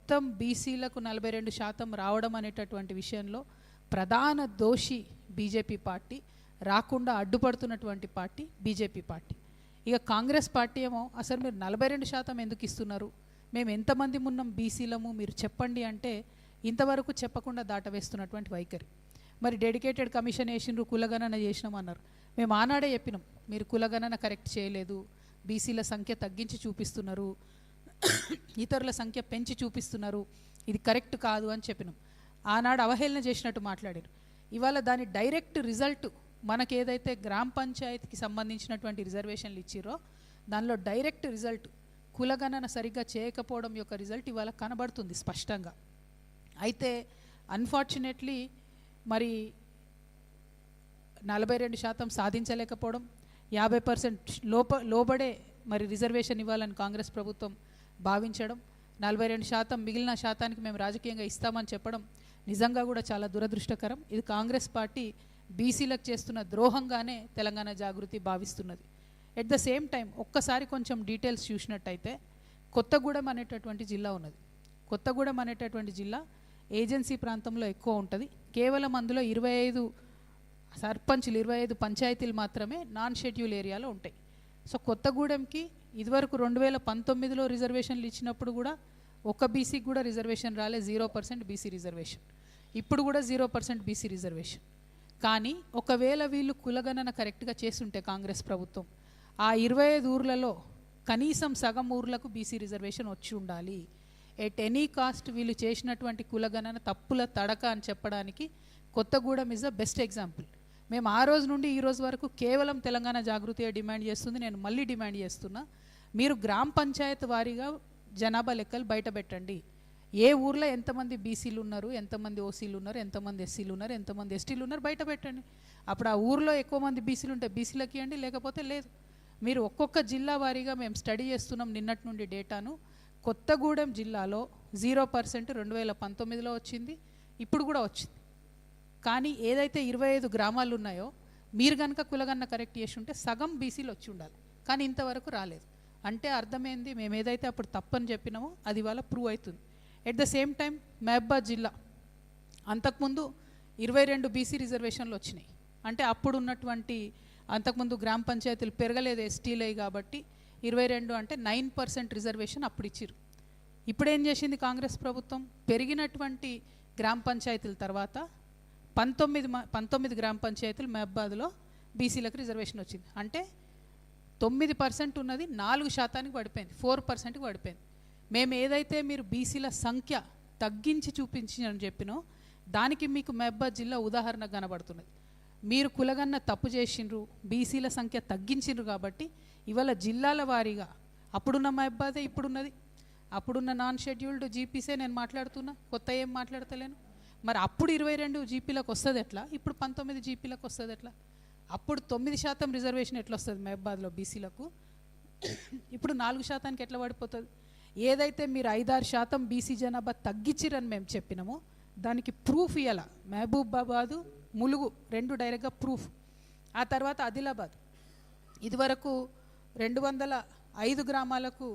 మొత్తం బీసీలకు 42% రావడం అనేటటువంటి విషయంలో ప్రధాన దోషి బీజేపీ పార్టీ, రాకుండా అడ్డుపడుతున్నటువంటి పార్టీ బీజేపీ పార్టీ. ఇక కాంగ్రెస్ పార్టీ ఏమో అసలు మీరు 42% ఎందుకు ఇస్తున్నారు, మేము ఎంతమంది ఉన్నాం బీసీలము మీరు చెప్పండి అంటే ఇంతవరకు చెప్పకుండా దాటవేస్తున్నటువంటి వైఖరి. మరి డెడికేటెడ్ కమిషన్ వేసినారు, కులగణన చేసినామన్నారు. మేము ఆనాడే చెప్పినాం మీరు కులగణన కరెక్ట్ చేయలేదు, బీసీల సంఖ్య తగ్గించి చూపిస్తున్నారు, ఇతరుల సంఖ్య పెంచి చూపిస్తున్నారు, ఇది కరెక్ట్ కాదు అని చెప్పినాం. ఆనాడు అవహేళన చేసినట్టు మాట్లాడారు. ఇవాళ దాని డైరెక్ట్ రిజల్ట్ మనకు ఏదైతే గ్రామ పంచాయతీకి సంబంధించినటువంటి రిజర్వేషన్లు ఇచ్చిరో దానిలో డైరెక్ట్ రిజల్ట్ కులగణన సరిగ్గా చేయకపోవడం యొక్క రిజల్ట్ ఇవాళ కనబడుతుంది స్పష్టంగా. అయితే అన్ఫార్చునేట్లీ మరి 42% సాధించలేకపోవడం, 50% లోబడే మరి రిజర్వేషన్ ఇవ్వాలని కాంగ్రెస్ ప్రభుత్వం భావించడం, 42% మిగిలిన శాతానికి మేము రాజకీయంగా ఇస్తామని చెప్పడం నిజంగా కూడా చాలా దురదృష్టకరం. ఇది కాంగ్రెస్ పార్టీ బీసీలకు చేస్తున్న ద్రోహంగానే తెలంగాణ జాగృతి భావిస్తున్నది. ఎట్ ద సేమ్ టైం ఒక్కసారి కొంచెం డీటెయిల్స్ చూసినట్టయితే కొత్తగూడెం అనేటటువంటి జిల్లా ఉన్నది. కొత్తగూడెం అనేటటువంటి జిల్లా ఏజెన్సీ ప్రాంతంలో ఎక్కువ ఉంటుంది. కేవలం అందులో 25 సర్పంచ్లు, 25 పంచాయతీలు మాత్రమే నాన్ షెడ్యూల్ ఏరియాలో ఉంటాయి. సో కొత్తగూడెంకి ఇదివరకు 2019లో రిజర్వేషన్లు ఇచ్చినప్పుడు కూడా ఒక బీసీకి కూడా రిజర్వేషన్ రాలే, 0% బీసీ రిజర్వేషన్. ఇప్పుడు కూడా 0% బీసీ రిజర్వేషన్. కానీ ఒకవేళ వీళ్ళు కులగణన కరెక్ట్గా చేస్తుంటే కాంగ్రెస్ ప్రభుత్వం ఆ 25 ఊర్లలో కనీసం సగం ఊర్లకు బీసీ రిజర్వేషన్ వచ్చి ఉండాలి. ఎట్ ఎనీ కాస్ట్ వీళ్ళు చేసినటువంటి కులగణన తప్పుల తడక అని చెప్పడానికి Kothagudem is the best example. మేము ఆ రోజు నుండి ఈ రోజు వరకు కేవలం తెలంగాణ జాగృతిగా డిమాండ్ చేస్తుంది. నేను మళ్ళీ డిమాండ్ చేస్తున్నా, మీరు గ్రామ పంచాయత్ వారీగా జనాభా లెక్కలు బయట పెట్టండి. ఏ ఊర్లో ఎంతమంది బీసీలు ఉన్నారు, ఎంతమంది ఓసీలు ఉన్నారు, ఎంతమంది ఎస్సీలు ఉన్నారు, ఎంతమంది ఎస్టీలు ఉన్నారు బయట పెట్టండి. అప్పుడు ఆ ఊర్లో ఎక్కువ మంది బీసీలు ఉంటే బీసీలకి ఇవ్వండి, లేకపోతే లేదు. మీరు ఒక్కొక్క జిల్లా వారీగా మేము స్టడీ చేస్తున్నాం నిన్నటి నుండి డేటాను. కొత్తగూడెం జిల్లాలో 0% 2019లో వచ్చింది, ఇప్పుడు కూడా వచ్చింది. కానీ ఏదైతే 25 గ్రామాలు ఉన్నాయో మీరు కనుక కులగన్న కరెక్ట్ చేసి ఉంటే సగం బీసీలు వచ్చి ఉండాలి, కానీ ఇంతవరకు రాలేదు. అంటే అర్థమైంది మేము ఏదైతే అప్పుడు తప్పని చెప్పినామో అది ఇవాళ ప్రూవ్ అవుతుంది. At the same time Mahabubabad జిల్లా అంతకుముందు 22 బీసీ రిజర్వేషన్లు వచ్చినాయి. అంటే అప్పుడు ఉన్నటువంటి అంతకుముందు గ్రామ పంచాయతీలు పెరగలేదు ఎస్టీలై కాబట్టి 22 అంటే 9% రిజర్వేషన్ అప్పుడు ఇచ్చిరు. ఇప్పుడు ఏం చేసింది కాంగ్రెస్ ప్రభుత్వం, పెరిగినటువంటి గ్రామ పంచాయతీల తర్వాత 19 గ్రామ పంచాయతీలు మహబూబాద్లో బీసీలకు రిజర్వేషన్ వచ్చింది. అంటే 9% ఉన్నది 4% పడిపోయింది, 4%కి పడిపోయింది. మేము ఏదైతే మీరు బీసీల సంఖ్య తగ్గించి చూపించని చెప్పినో దానికి మీకు మహబూబాద్ జిల్లా ఉదాహరణ కనబడుతున్నది. మీరు కులగన్న తప్పు చేసిండ్రు, బీసీల సంఖ్య తగ్గించిండ్రు కాబట్టి ఇవాళ జిల్లాల వారీగా అప్పుడున్న మహబూబాదే ఇప్పుడున్నది. అప్పుడున్న నాన్ షెడ్యూల్డ్ జీపీసే నేను మాట్లాడుతున్నా, కొత్త ఏం మాట్లాడతలేను. మరి అప్పుడు 22 జీపీలకు వస్తుంది ఎట్లా, ఇప్పుడు 19 జీపీలకు వస్తుంది ఎట్లా? అప్పుడు 9% రిజర్వేషన్ ఎట్లా వస్తుంది మహబూబాద్లో బీసీలకు, ఇప్పుడు 4%కి ఎట్లా పడిపోతుంది? ఏదైతే మీరు 5-6% బీసీ జనాభా తగ్గించిరని మేము చెప్పినామో దానికి ప్రూఫ్ ఇవ్వాల. మహబూబాబాదు, ములుగు 2 డైరెక్ట్గా ప్రూఫ్. ఆ తర్వాత ఆదిలాబాద్ ఇదివరకు 205 గ్రామాలకు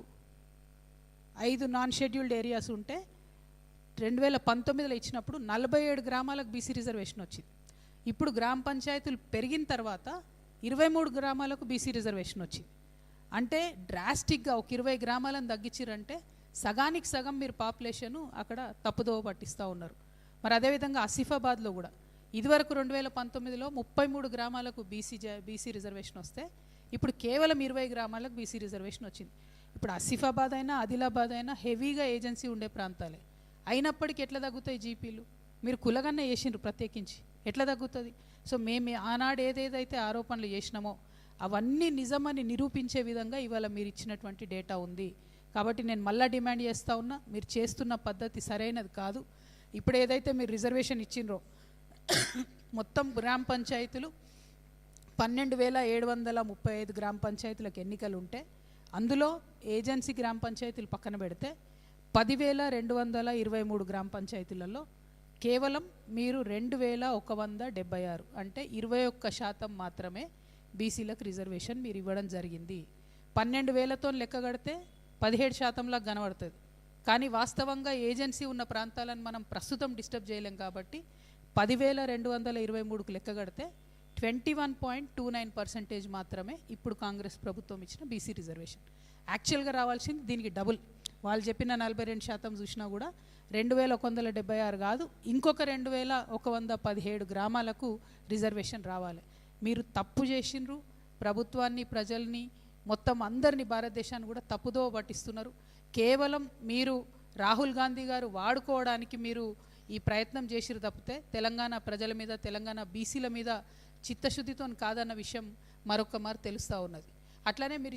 5 నాన్ షెడ్యూల్డ్ ఏరియాస్ ఉంటే 2019లో ఇచ్చినప్పుడు 47 గ్రామాలకు బీసీ రిజర్వేషన్ వచ్చింది. ఇప్పుడు గ్రామ పంచాయతీలు పెరిగిన తర్వాత 23 గ్రామాలకు బీసీ రిజర్వేషన్ వచ్చింది. అంటే డ్రాస్టిక్గా ఒక 20 గ్రామాలను తగ్గించారంటే సగానికి సగం మీరు పాపులేషను అక్కడ తప్పుదోవ పట్టిస్తూ ఉన్నారు. మరి అదేవిధంగా ఆసిఫాబాద్లో కూడా ఇదివరకు 2019లో 33 గ్రామాలకు బీసీ రిజర్వేషన్ వస్తే ఇప్పుడు కేవలం 20 గ్రామాలకు బీసీ రిజర్వేషన్ వచ్చింది. ఇప్పుడు ఆసిఫాబాద్ అయినా ఆదిలాబాద్ అయినా హెవీగా ఏజెన్సీ ఉండే ప్రాంతాలే. అయినప్పటికీ ఎట్లా తగ్గుతాయి జీపీలు? మీరు కులగన్న వేసిండ్రు ప్రత్యేకించి, ఎట్లా తగ్గుతుంది? సో మేము ఆనాడు ఏదేదైతే ఆరోపణలు చేసినామో అవన్నీ నిజమని నిరూపించే విధంగా ఇవాళ మీరు ఇచ్చినటువంటి డేటా ఉంది. కాబట్టి నేను మళ్ళీ డిమాండ్ చేస్తూ ఉన్నా, మీరు చేస్తున్న పద్ధతి సరైనది కాదు. ఇప్పుడు ఏదైతే మీరు రిజర్వేషన్ ఇచ్చిండ్రో మొత్తం గ్రామ పంచాయతీలు 12,735 గ్రామ పంచాయతీలకు ఎన్నికలు ఉంటే అందులో ఏజెన్సీ గ్రామ పంచాయతీలు పక్కన పెడితే 10,223 గ్రామ పంచాయతీలలో కేవలం మీరు 2,176 అంటే 21% మాత్రమే బీసీలకు రిజర్వేషన్ మీరు ఇవ్వడం జరిగింది. 12,000తో లెక్క కడితే 17%లా కనబడుతుంది. కానీ వాస్తవంగా ఏజెన్సీ ఉన్న ప్రాంతాలను మనం ప్రస్తుతం డిస్టర్బ్ చేయలేం కాబట్టి 10,223కు లెక్క కడితే 21.29% మాత్రమే ఇప్పుడు కాంగ్రెస్ ప్రభుత్వం ఇచ్చిన బీసీ రిజర్వేషన్. యాక్చువల్గా రావాల్సింది దీనికి డబుల్. వాళ్ళు చెప్పిన 42% చూసినా కూడా 2,176 కాదు, ఇంకొక 2,117 గ్రామాలకు రిజర్వేషన్ రావాలి. మీరు తప్పు చేసిండ్రు, ప్రభుత్వాన్ని, ప్రజల్ని, మొత్తం అందరినీ, భారతదేశాన్ని కూడా తప్పుదో పట్టిస్తున్నారు. కేవలం మీరు రాహుల్ గాంధీ గారు వాడుకోవడానికి మీరు ఈ ప్రయత్నం చేసిరు తప్పితే తెలంగాణ ప్రజల మీద, తెలంగాణ బీసీల మీద చిత్తశుద్ధితో కాదన్న విషయం మరొక మారు తెలుస్తూ ఉన్నది. అట్లనే మీరు